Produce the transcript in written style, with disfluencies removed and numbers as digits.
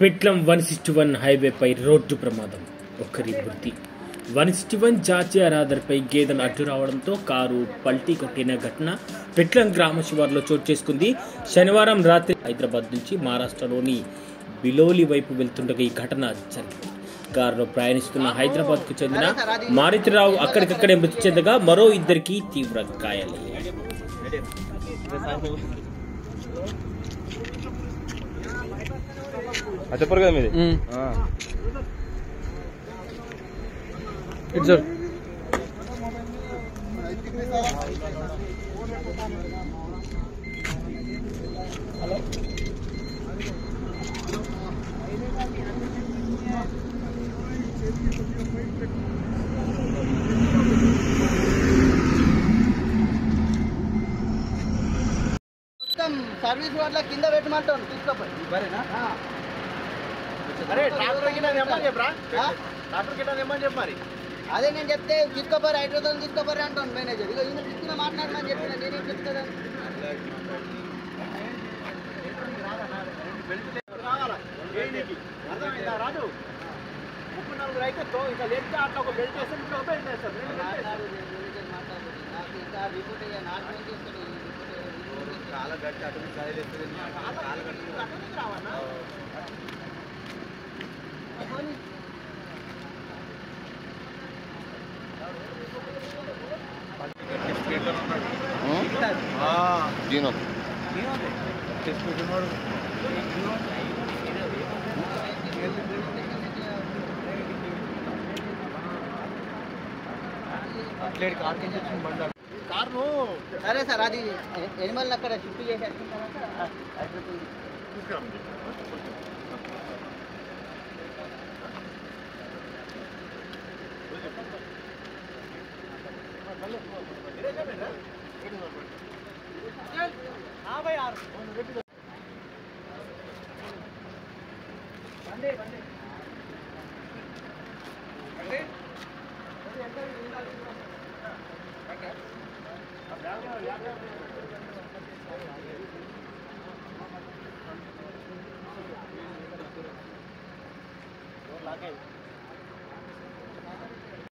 పెట్లం 161 హైవేపై road ప్రమాదం, ఒకరి మృతి. 161 జాతీయ రహదారిపై గేదెను అడ్డు రావడంతో కారు పల్టీ కొట్టిన ఘటన పెట్లం గ్రామ శివారులో చోటు చేసుకుంది. శనివారం రాత్రి హైదరాబాద్ నుంచి మహారాష్ట్రలోని బిలోలి వైపు వెళ్తుండగా ఈ ఘటన జరిగింది. కారులో ప్రయాణిస్తున్న హైదరాబాద్కు చెందిన మారుతిరావు అక్కడికక్కడే మృతి చెందగా మరో ఇద్దరికి తీవ్ర గాయాలయ్యాయి. చెప్పరు కదా మీది సర్వీస్ వాట్ల కింద పెట్టమంటాను తీసుకోపోయి బరేనా. అరే డాక్టర్ కింద తెమ్మని చెప్పరా, డాక్టర్ కింద తెమ్మని చెప్పు. మరి అదే నేను చెప్తే తీసుకోపోరు, హైదరాబాద్ తీసుకోపోరు అంటాను మేనేజర్. ఇక ఈయన తీసుకున్న మాట్లాడమని చెప్పిన నేనేం చెప్తాను. అర్థమైందా రాజు? 34 అయితే ఇంకా లేట్ అట్లా ఒక బెల్ట్ వేస్తే ఇంట్లో బెల్ట్ వేస్తారు. నాకు ఇంకా రిపోర్ట్ అయ్యా నాకు ఫోన్ చేస్తాడు. చాలా గట్టి అటు రావన్నా కార్ను. సరే సార్, అది ఎనిమల్ అక్కడ షిఫ్ట్ చేసి भाई यार